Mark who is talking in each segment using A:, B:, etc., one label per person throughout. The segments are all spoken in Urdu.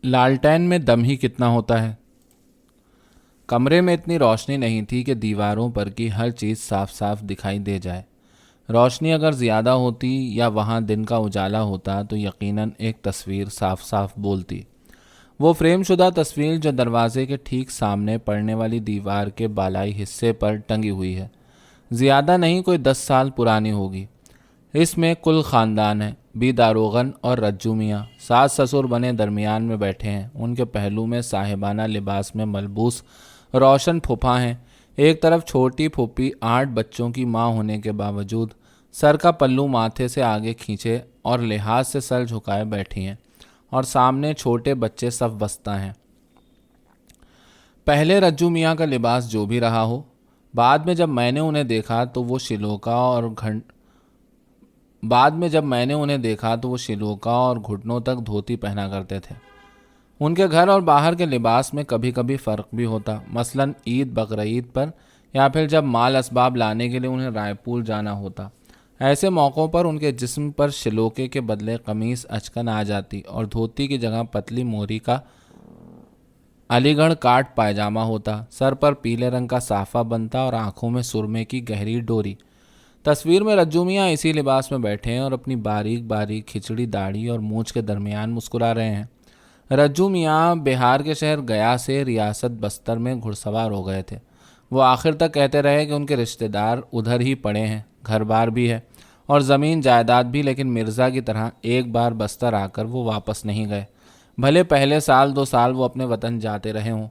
A: لالٹین میں دم ہی کتنا ہوتا ہے۔ کمرے میں اتنی روشنی نہیں تھی کہ دیواروں پر کی ہر چیز صاف صاف دکھائی دے جائے۔ روشنی اگر زیادہ ہوتی یا وہاں دن کا اجالا ہوتا تو یقیناً ایک تصویر صاف صاف بولتی۔ وہ فریم شدہ تصویر جو دروازے کے ٹھیک سامنے پڑنے والی دیوار کے بالائی حصے پر ٹنگی ہوئی ہے، زیادہ نہیں کوئی 10 سال پرانی ہوگی۔ اس میں کل خاندان ہے، بی داروغن اور رجو میاں ساس سسر بنے درمیان میں بیٹھے ہیں۔ ان کے پہلو میں صاحبانہ لباس میں ملبوس روشن پھوپھا ہیں۔ ایک طرف چھوٹی پھوپھی 8 بچوں کی ماں ہونے کے باوجود سر کا پلو ماتھے سے آگے کھینچے اور لحاظ سے سر جھکائے بیٹھی ہیں، اور سامنے چھوٹے بچے صف بستہ ہیں۔ پہلے رجو میاں کا لباس جو بھی رہا ہو، بعد میں جب میں نے انہیں دیکھا تو وہ شلوکا اور گھٹنوں تک دھوتی پہنا کرتے تھے۔ ان کے گھر اور باہر کے لباس میں کبھی کبھی فرق بھی ہوتا، مثلاً عید بقرعید پر یا پھر جب مال اسباب لانے کے لیے انہیں رائے پور جانا ہوتا۔ ایسے موقعوں پر ان کے جسم پر شلوکے کے بدلے قمیص اچکن آ جاتی اور دھوتی کی جگہ پتلی موری کا علی گڑھ کاٹ پائجامہ ہوتا۔ سر پر پیلے رنگ کا صافہ بنتا اور آنکھوں میں سرمے کی گہری ڈوری۔ تصویر میں رجو میاں اسی لباس میں بیٹھے ہیں اور اپنی باریک باریک کھچڑی داڑھی اور مونچھ کے درمیان مسکرا رہے ہیں۔ رجو میاں بہار کے شہر گیا سے ریاست بستر میں گھڑ سوار ہو گئے تھے۔ وہ آخر تک کہتے رہے کہ ان کے رشتہ دار ادھر ہی پڑے ہیں، گھر بار بھی ہے اور زمین جائیداد بھی، لیکن مرزا کی طرح ایک بار بستر آ کر وہ واپس نہیں گئے، بھلے پہلے 1-2 سال وہ اپنے وطن جاتے رہے ہوں۔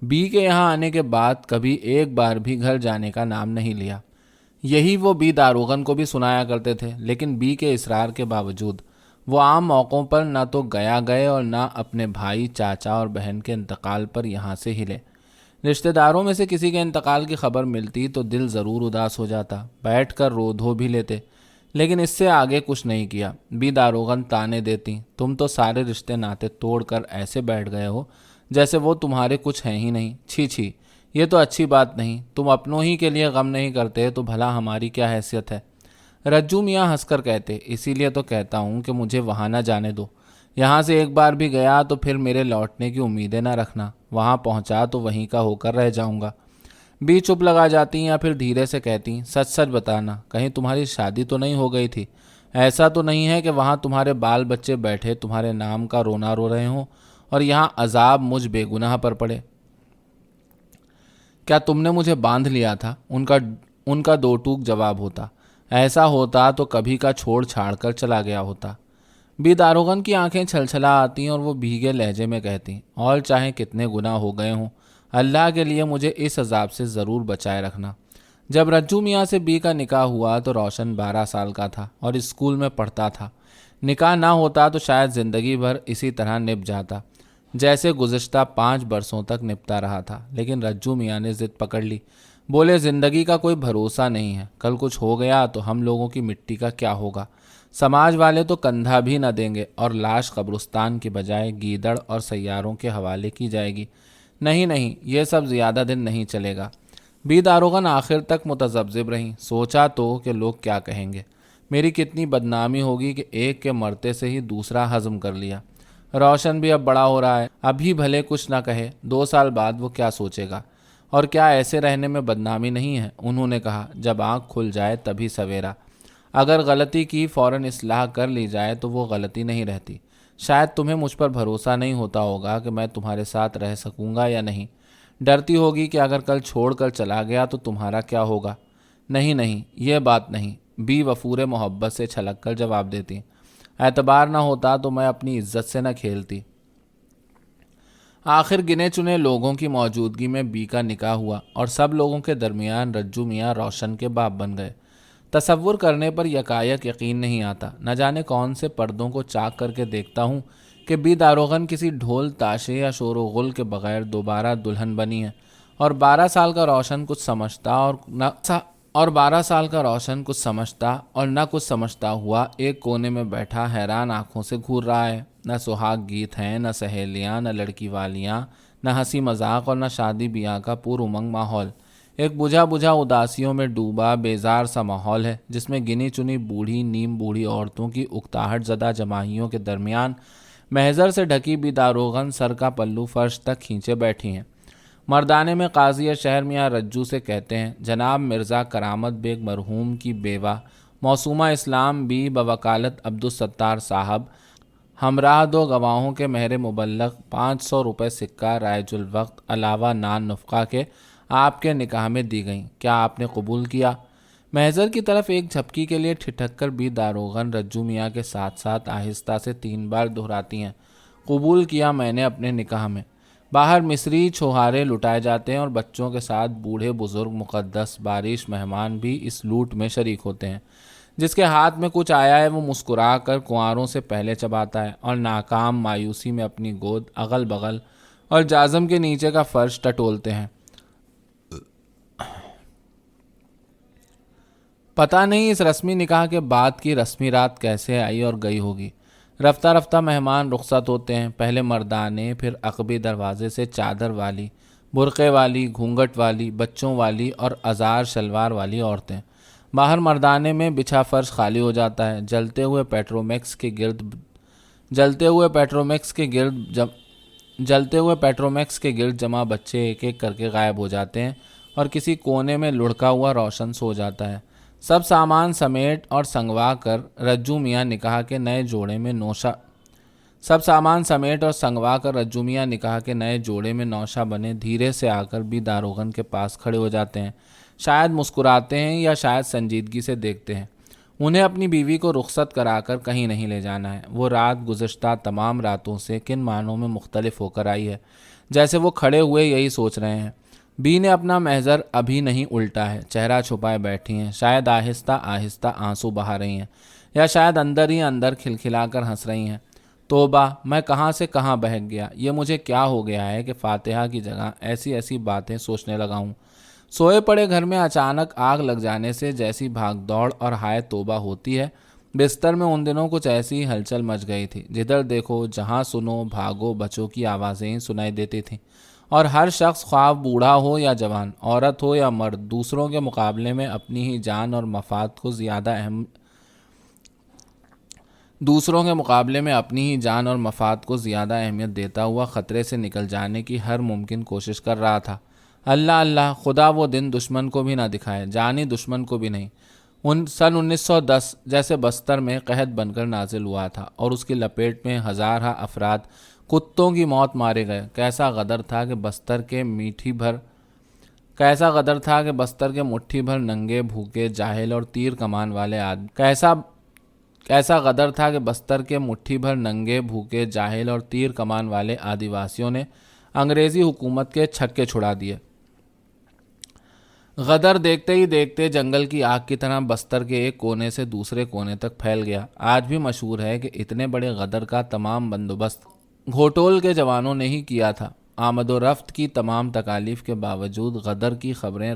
A: بی کے یہاں آنے کے بعد کبھی ایک بار بھی گھر جانے کا نام نہیں لیا۔ یہی وہ بی داروغن کو بھی سنایا کرتے تھے، لیکن بی کے اصرار کے باوجود وہ عام موقعوں پر نہ تو گیا گئے اور نہ اپنے بھائی، چاچا اور بہن کے انتقال پر یہاں سے ہلے۔ رشتہ داروں میں سے کسی کے انتقال کی خبر ملتی تو دل ضرور اداس ہو جاتا، بیٹھ کر رو دھو بھی لیتے، لیکن اس سے آگے کچھ نہیں کیا۔ بی داروغن تانے دیتی، تم تو سارے رشتے ناتے توڑ کر ایسے بیٹھ گئے ہو جیسے وہ تمہارے کچھ ہیں ہی نہیں۔ چھی چھی، یہ تو اچھی بات نہیں، تم اپنوں ہی کے لیے غم نہیں کرتے تو بھلا ہماری کیا حیثیت ہے۔ رجو میاں ہنس کر کہتے، اسی لیے تو کہتا ہوں کہ مجھے وہاں نہ جانے دو۔ یہاں سے ایک بار بھی گیا تو پھر میرے لوٹنے کی امیدیں نہ رکھنا، وہاں پہنچا تو وہیں کا ہو کر رہ جاؤں گا۔ بی چپ لگا جاتی یا پھر دھیرے سے کہتی، سچ سچ بتانا، کہیں تمہاری شادی تو نہیں ہو گئی تھی؟ ایسا تو نہیں ہے کہ وہاں تمہارے بال بچے بیٹھے تمہارے نام کا رونا رو رہے ہوں اور یہاں عذاب مجھ بے گناہ پر پڑے؟ کیا تم نے مجھے باندھ لیا تھا؟ ان کا دو ٹوک جواب ہوتا، ایسا ہوتا تو کبھی کا چھوڑ چھاڑ کر چلا گیا ہوتا۔ بی داروغن کی آنکھیں چھلچھلا آتی اور وہ بھیگے لہجے میں کہتی، اور چاہے کتنے گناہ ہو گئے ہوں، اللہ کے لیے مجھے اس عذاب سے ضرور بچائے رکھنا۔ جب رجو میاں سے بی کا نکاح ہوا تو روشن 12 سال کا تھا اور اسکول میں پڑھتا تھا۔ نکاح نہ ہوتا تو شاید زندگی بھر اسی طرح نپ جاتا جیسے گزشتہ 5 برسوں تک نپتا رہا تھا، لیکن رجو میاں نے ضد پکڑ لی۔ بولے، زندگی کا کوئی بھروسہ نہیں ہے، کل کچھ ہو گیا تو ہم لوگوں کی مٹی کا کیا ہوگا؟ سماج والے تو کندھا بھی نہ دیں گے اور لاش قبرستان کی بجائے گیدڑ اور سیاروں کے حوالے کی جائے گی۔ نہیں نہیں، یہ سب زیادہ دن نہیں چلے گا۔ بی داروغن آخر تک متذبذب رہیں۔ سوچا تو کہ لوگ کیا کہیں گے، میری کتنی بدنامی ہوگی کہ ایک کے مرتے سے ہی دوسرا ہضم کر لیا۔ روشن بھی اب بڑا ہو رہا ہے، ابھی بھلے کچھ نہ کہے، 2 سال بعد وہ کیا سوچے گا؟ اور کیا ایسے رہنے میں بدنامی نہیں ہے؟ انہوں نے کہا، جب آنکھ کھل جائے تبھی سویرا۔ اگر غلطی کی فوراً اصلاح کر لی جائے تو وہ غلطی نہیں رہتی۔ شاید تمہیں مجھ پر بھروسہ نہیں ہوتا ہوگا کہ میں تمہارے ساتھ رہ سکوں گا یا نہیں۔ ڈرتی ہوگی کہ اگر کل چھوڑ کر چلا گیا تو تمہارا کیا ہوگا۔ نہیں نہیں، یہ بات نہیں، بی وفور محبت سے چھلک کر جواب دیتی۔ اعتبار نہ ہوتا تو میں اپنی عزت سے نہ کھیلتی۔ آخر گنے چنے لوگوں کی موجودگی میں بی کا نکاح ہوا اور سب لوگوں کے درمیان رجو میاں روشن کے باپ بن گئے۔ تصور کرنے پر یکایک یقین نہیں آتا، نہ جانے کون سے پردوں کو چاک کر کے دیکھتا ہوں کہ بی داروغن کسی ڈھول تاشے یا شور و غل کے بغیر دوبارہ دلہن بنی ہے، اور 12 سال کا روشن کچھ سمجھتا اور نہ کچھ سمجھتا ہوا ایک کونے میں بیٹھا حیران آنکھوں سے گھور رہا ہے۔ نہ سہاگ گیت ہیں، نہ سہیلیاں، نہ لڑکی والیاں، نہ ہنسی مذاق اور نہ شادی بیاہ کا پر امنگ ماحول۔ ایک بجھا بجھا اداسیوں میں ڈوبا بیزار سا ماحول ہے، جس میں گنی چنی بوڑھی نیم بوڑھی عورتوں کی اکتاہٹ زدہ جماہیوں کے درمیان محضر سے ڈھکی بھی داروغن سر کا پلو فرش تک کھینچے بیٹھی ہیں۔ مردانے میں قاضی شہر میاں رجو سے کہتے ہیں، جناب مرزا کرامت بیگ مرحوم کی بیوہ موسومہ اسلام بی بوکالت عبدالستار صاحب ہمراہ 2 گواہوں کے مہر مبلغ 500 روپے سکہ رائج الوقت علاوہ نان نفقہ کے آپ کے نکاح میں دی گئیں، کیا آپ نے قبول کیا؟ محضر کی طرف ایک جھپکی کے لیے ٹھٹک کر بھی داروغن رجو میاں کے ساتھ ساتھ آہستہ سے 3 بار دہراتی ہیں، قبول کیا میں نے اپنے نکاح میں۔ باہر مصری چھوہارے لٹائے جاتے ہیں اور بچوں کے ساتھ بوڑھے بزرگ مقدس بارش مہمان بھی اس لوٹ میں شریک ہوتے ہیں۔ جس کے ہاتھ میں کچھ آیا ہے وہ مسکرا کر کنواروں سے پہلے چباتا ہے اور ناکام مایوسی میں اپنی گود اغل بغل اور جازم کے نیچے کا فرش ٹٹولتے ہیں۔ پتہ نہیں اس رسمی نکاح کے بعد کی رسمی رات کیسے آئی اور گئی ہوگی۔ رفتہ رفتہ مہمان رخصت ہوتے ہیں، پہلے مردانے، پھر عقبی دروازے سے چادر والی، برقعے والی، گھونگھٹ والی، بچوں والی اور ازار شلوار والی عورتیں۔ باہر مردانے میں بچھا فرش خالی ہو جاتا ہے، جلتے ہوئے پیٹرومیکس کے گرد جمع بچے ایک ایک کر کے غائب ہو جاتے ہیں اور کسی کونے میں لڑکا ہوا روشن سو جاتا ہے۔ سب سامان سمیٹ اور سنگوا کر رجو میاں نکاح کے نئے جوڑے میں نوشہ بنے دھیرے سے آ کر بھی داروغن کے پاس کھڑے ہو جاتے ہیں، شاید مسکراتے ہیں یا شاید سنجیدگی سے دیکھتے ہیں۔ انہیں اپنی بیوی کو رخصت کرا کر کہیں نہیں لے جانا ہے۔ وہ رات گزشتہ تمام راتوں سے کن معنوں میں مختلف ہو کر آئی ہے، جیسے وہ کھڑے ہوئے یہی سوچ رہے ہیں۔ بی نے اپنا محضر ابھی نہیں الٹا ہے، چہرہ چھپائے بیٹھی ہیں، شاید آہستہ آہستہ آنسو بہا رہی ہیں یا شاید اندر ہی اندر کھلکھلا کر ہنس رہی ہیں۔ توبہ، میں کہاں سے کہاں بہک گیا، یہ مجھے کیا ہو گیا ہے کہ فاتحہ کی جگہ ایسی ایسی باتیں سوچنے لگا ہوں۔ سوئے پڑے گھر میں اچانک آگ لگ جانے سے جیسی بھاگ دوڑ اور ہائے توبہ ہوتی ہے، بستر میں ان دنوں کچھ ایسی ہلچل مچ گئی تھی، جدھر دیکھو جہاں سنو بھاگو بچوں کی آوازیں ہی سنائی دیتی تھیں، اور ہر شخص خواہ بوڑھا ہو یا جوان، عورت ہو یا مرد، دوسروں کے مقابلے میں اپنی ہی جان اور مفاد کو زیادہ اہمیت دیتا ہوا خطرے سے نکل جانے کی ہر ممکن کوشش کر رہا تھا۔ اللہ اللہ، خدا وہ دن دشمن کو بھی نہ دکھائے، جانی دشمن کو بھی نہیں۔ سن 1910 جیسے بستر میں قحط بن کر نازل ہوا تھا اور اس کی لپیٹ میں ہزارہ افراد کتوں کی موت مارے گئے۔ کیسا غدر تھا کہ بستر کے مٹھی بھر ننگے بھوکے جاہل اور تیر کمان والے آدیواسیوں نے انگریزی حکومت کے چھکے چھڑا دیے۔ غدر دیکھتے ہی دیکھتے جنگل کی آگ کی طرح بستر کے ایک کونے سے دوسرے کونے تک پھیل گیا۔ آج بھی مشہور ہے کہ اتنے بڑے غدر کا تمام بندوبست گھوٹول کے جوانوں نے ہی کیا تھا۔ آمد و رفت کی تمام تکالیف کے باوجود غدر کی خبریں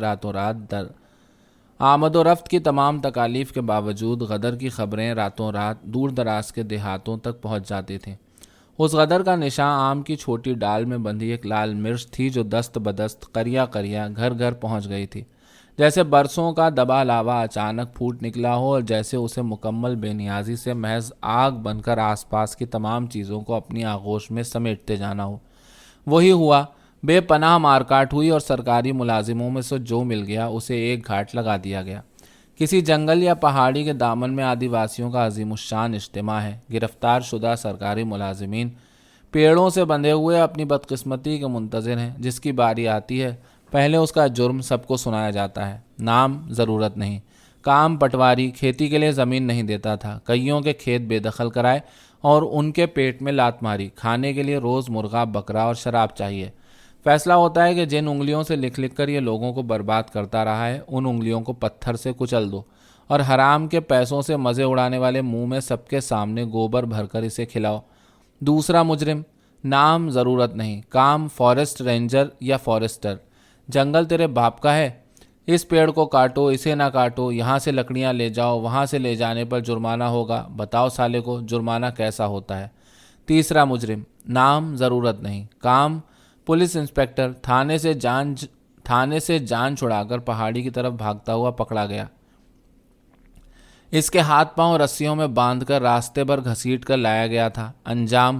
A: راتوں رات دور دراز کے دیہاتوں تک پہنچ جاتی تھیں۔ اس غدر کا نشاں آم کی چھوٹی ڈال میں بندھی ایک لال مرچ تھی جو دست بدست قریہ قریہ گھر گھر پہنچ گئی تھی، جیسے برسوں کا دبا لاوا اچانک پھوٹ نکلا ہو اور جیسے اسے مکمل بے نیازی سے محض آگ بن کر آس پاس کی تمام چیزوں کو اپنی آغوش میں سمیٹتے جانا ہو۔ وہی ہوا، بے پناہ مارکاٹ ہوئی اور سرکاری ملازموں میں سے جو مل گیا اسے ایک گھاٹ لگا دیا گیا۔ کسی جنگل یا پہاڑی کے دامن میں آدیواسیوں کا عظیم الشان اجتماع ہے۔ گرفتار شدہ سرکاری ملازمین پیڑوں سے بندھے ہوئے اپنی بدقسمتی کے منتظر ہیں۔ جس کی باری آتی ہے پہلے اس کا جرم سب کو سنایا جاتا ہے۔ نام ضرورت نہیں، کام پٹواری، کھیتی کے لیے زمین نہیں دیتا تھا، کئیوں کے کھیت بے دخل کرائے اور ان کے پیٹ میں لات ماری، کھانے کے لیے روز مرغا بکرا اور شراب چاہیے۔ فیصلہ ہوتا ہے کہ جن انگلیوں سے لکھ لکھ کر یہ لوگوں کو برباد کرتا رہا ہے ان انگلیوں کو پتھر سے کچل دو اور حرام کے پیسوں سے مزے اڑانے والے منہ میں سب کے سامنے گوبر بھر کر اسے کھلاؤ۔ دوسرا مجرم، نام ضرورت نہیں، کام فارسٹ رینجر یا فارسٹر، جنگل تیرے باپ کا ہے، اس پیڑ کو کاٹو، اسے نہ کاٹو، یہاں سے لکڑیاں لے جاؤ، وہاں سے لے جانے پر جرمانہ ہوگا، بتاؤ سالے کو جرمانہ کیسا ہوتا ہے۔ تیسرا مجرم، نام ضرورت نہیں، کام پولیس انسپکٹر، تھانے سے جان چھڑا کر پہاڑی کی طرف بھاگتا ہوا پکڑا گیا۔ اس کے ہاتھ پاؤں رسیوں میں باندھ کر راستے پر گھسیٹ کر لایا گیا تھا۔ انجام،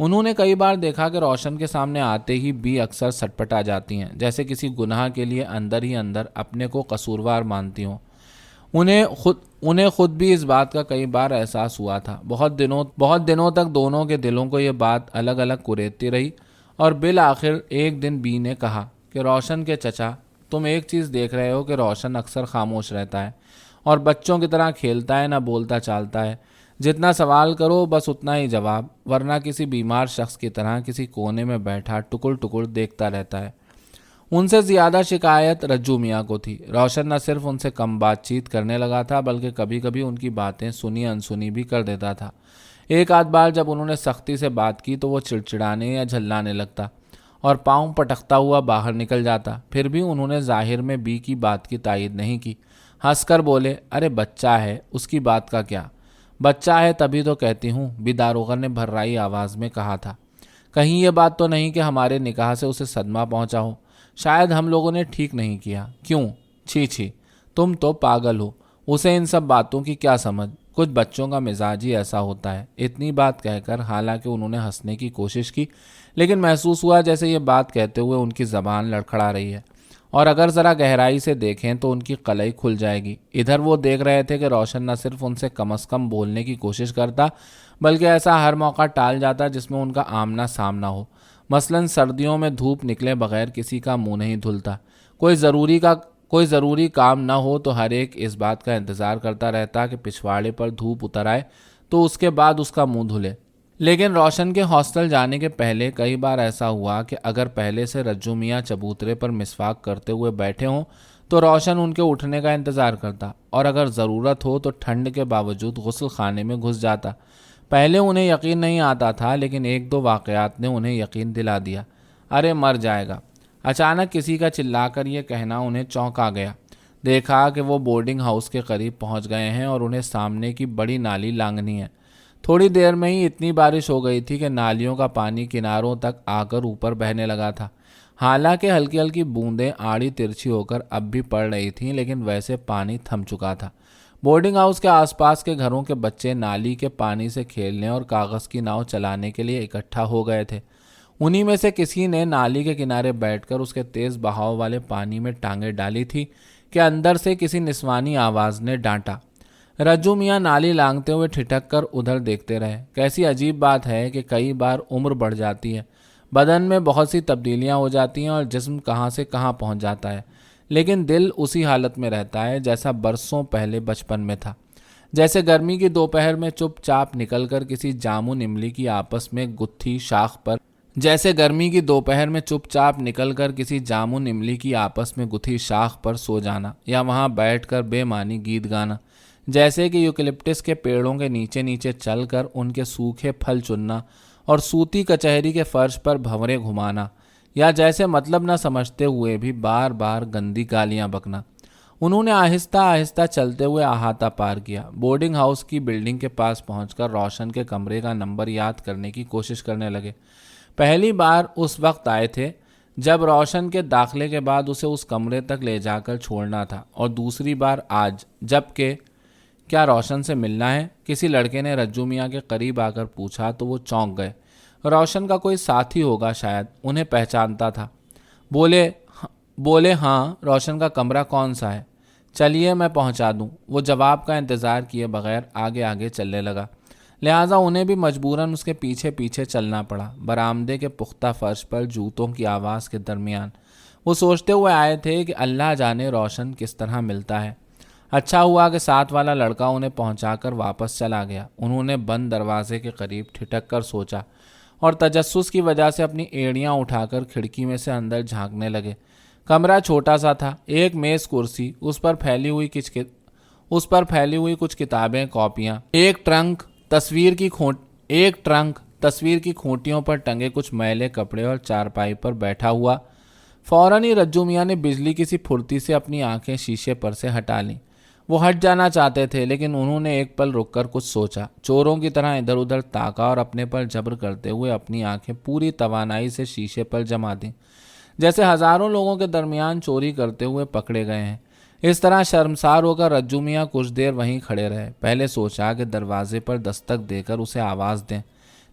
A: انہوں نے کئی بار دیکھا کہ روشن کے سامنے آتے ہی بی اکثر سٹپٹا جاتی ہیں، جیسے کسی گناہ کے لیے اندر ہی اندر اپنے کو قصوروار مانتی ہوں۔ انہیں خود بھی اس بات کا کئی بار احساس ہوا تھا۔ بہت دنوں تک دونوں کے دلوں کو یہ بات الگ الگ کریدتی رہی، اور بالآخر ایک دن بی نے کہا کہ روشن کے چچا، تم ایک چیز دیکھ رہے ہو کہ روشن اکثر خاموش رہتا ہے اور بچوں کی طرح کھیلتا ہے، نہ بولتا چالتا ہے۔ جتنا سوال کرو بس اتنا ہی جواب، ورنہ کسی بیمار شخص کی طرح کسی کونے میں بیٹھا ٹکر ٹکر دیکھتا رہتا ہے۔ ان سے زیادہ شکایت رجو میاں کو تھی۔ روشن نہ صرف ان سے کم بات چیت کرنے لگا تھا، بلکہ کبھی کبھی ان کی باتیں سنی انسنی بھی کر دیتا تھا۔ ایک آدھ بار جب انہوں نے سختی سے بات کی تو وہ چڑچڑانے یا جھلانے لگتا اور پاؤں پٹکتا ہوا باہر نکل جاتا۔ پھر بھی انہوں نے ظاہر میں بی کی بات کی تائید نہیں کی، ہنس کر بولے، ارے بچہ ہے، اس کی بات کا کیا؟ بچہ ہے تبھی تو کہتی ہوں، بی داروغہ نے بھررائی آواز میں کہا تھا۔ کہیں یہ بات تو نہیں کہ ہمارے نکاح سے اسے صدمہ پہنچا ہو؟ شاید ہم لوگوں نے ٹھیک نہیں کیا۔ کیوں؟ چھی چھی، تم تو پاگل ہو، اسے ان سب باتوں کی کیا سمجھ؟ کچھ بچوں کا مزاج ہی ایسا ہوتا ہے۔ اتنی بات کہہ کر حالانکہ انہوں نے ہنسنے کی کوشش کی، لیکن محسوس ہوا جیسے یہ بات کہتے ہوئے ان کی زبان لڑکھڑا رہی ہے، اور اگر ذرا گہرائی سے دیکھیں تو ان کی قلعی کھل جائے گی۔ ادھر وہ دیکھ رہے تھے کہ روشن نہ صرف ان سے کم از کم بولنے کی کوشش کرتا، بلکہ ایسا ہر موقع ٹال جاتا جس میں ان کا آمنا سامنا ہو۔ مثلاً سردیوں میں دھوپ نکلے بغیر کسی کا منہ نہیں دھلتا، کوئی ضروری کام نہ ہو تو ہر ایک اس بات کا انتظار کرتا رہتا کہ پچھواڑے پر دھوپ اتر آئے تو اس کے بعد اس کا منہ دھلے۔ لیکن روشن کے ہاسٹل جانے کے پہلے کئی بار ایسا ہوا کہ اگر پہلے سے رجو میاں چبوترے پر مسواک کرتے ہوئے بیٹھے ہوں تو روشن ان کے اٹھنے کا انتظار کرتا، اور اگر ضرورت ہو تو ٹھنڈ کے باوجود غسل خانے میں گھس جاتا۔ پہلے انہیں یقین نہیں آتا تھا، لیکن ایک دو واقعات نے انہیں یقین دلا دیا۔ ارے مر جائے گا! اچانک کسی کا چلا کر یہ کہنا انہیں چونکا گیا۔ دیکھا کہ وہ بورڈنگ ہاؤس کے قریب پہنچ گئے ہیں اور انہیں سامنے کی بڑی نالی لانگھنی ہے۔ تھوڑی دیر میں ہی اتنی بارش ہو گئی تھی کہ نالیوں کا پانی کناروں تک آ کر اوپر بہنے لگا تھا۔ حالانکہ ہلکی ہلکی بوندیں آڑی ترچھی ہو کر اب بھی پڑ رہی تھیں، لیکن ویسے پانی تھم چکا تھا۔ بورڈنگ ہاؤس کے آس پاس کے گھروں کے بچے نالی کے پانی سے کھیلنے اور کاغذ کی ناؤ چلانے کے لیے اکٹھا ہو گئے تھے۔ انہی میں سے کسی نے نالی کے کنارے بیٹھ کر اس کے تیز بہاؤ والے پانی میں ٹانگیں ڈالی تھی کہ اندر سے کسی نسوانی آواز نے ڈانٹا۔ رجو میاں نالی لانگتے ہوئے ٹھٹک کر ادھر دیکھتے رہے۔ کیسی عجیب بات ہے کہ کئی بار عمر بڑھ جاتی ہے، بدن میں بہت سی تبدیلیاں ہو جاتی ہیں اور جسم کہاں سے کہاں پہنچ جاتا ہے، لیکن دل اسی حالت میں رہتا ہے جیسا برسوں پہلے بچپن میں تھا۔ جیسے گرمی کی دوپہر میں چپ چاپ نکل کر کسی جامن املی کی آپس میں گتھی شاخ پر سو جانا، یا وہاں بیٹھ کر بے معنی گیت گانا۔ جیسے کہ یوکلپٹس کے پیڑوں کے نیچے نیچے چل کر ان کے سوکھے پھل چننا اور سوتی کچہری کے فرش پر بھنورے گھمانا، یا جیسے مطلب نہ سمجھتے ہوئے بھی بار بار گندی گالیاں بکنا۔ انہوں نے آہستہ آہستہ چلتے ہوئے احاطہ پار کیا۔ بورڈنگ ہاؤس کی بلڈنگ کے پاس پہنچ کر روشن کے کمرے کا نمبر یاد کرنے کی کوشش کرنے لگے۔ پہلی بار اس وقت آئے تھے جب روشن کے داخلے کے بعد اسے اس کمرے تک لے جا کر چھوڑنا تھا، اور دوسری بار آج جب کہ کیا روشن سے ملنا ہے؟ کسی لڑکے نے رجو میاں کے قریب آ کر پوچھا تو وہ چونک گئے۔ روشن کا کوئی ساتھی ہوگا شاید، انہیں پہچانتا تھا۔ بولے ہاں، روشن کا کمرہ کون سا ہے؟ چلیے میں پہنچا دوں۔ وہ جواب کا انتظار کیے بغیر آگے آگے چلنے لگا، لہٰذا انہیں بھی مجبوراً اس کے پیچھے پیچھے چلنا پڑا۔ برآمدے کے پختہ فرش پر جوتوں کی آواز کے درمیان وہ سوچتے ہوئے آئے تھے کہ اللہ جانے روشن کس طرح ملتا ہے۔ اچھا ہوا کہ ساتھ والا لڑکا انہیں پہنچا کر واپس چلا گیا۔ انہوں نے بند دروازے کے قریب ٹھٹک کر سوچا اور تجسس کی وجہ سے اپنی ایڑیاں اٹھا کر کھڑکی میں سے اندر جھانکنے لگے۔ کمرہ چھوٹا سا تھا، ایک میز کرسی، اس پر پھیلی ہوئی کچھ کتابیں کاپیاں، ایک ٹرنک تصویر کی کھوٹیوں پر ٹنگے کچھ میلے کپڑے، اور چارپائی پر بیٹھا ہوا۔ فوراً ہی رجو میاں نے بجلی کی سی پھرتی سے اپنی آنکھیں شیشے پر سے ہٹا لیں۔ وہ ہٹ جانا چاہتے تھے، لیکن انہوں نے ایک پل رک کر کچھ سوچا، چوروں کی طرح ادھر ادھر تاکا اور اپنے پر جبر کرتے ہوئے اپنی آنکھیں پوری توانائی سے شیشے پر جما دیں، جیسے ہزاروں لوگوں کے درمیان چوری کرتے ہوئے پکڑے گئے ہیں۔ اس طرح شرمسار ہو کر رجو میاں کچھ دیر وہیں کھڑے رہے۔ پہلے سوچا کہ دروازے پر دستک دے کر اسے آواز دیں،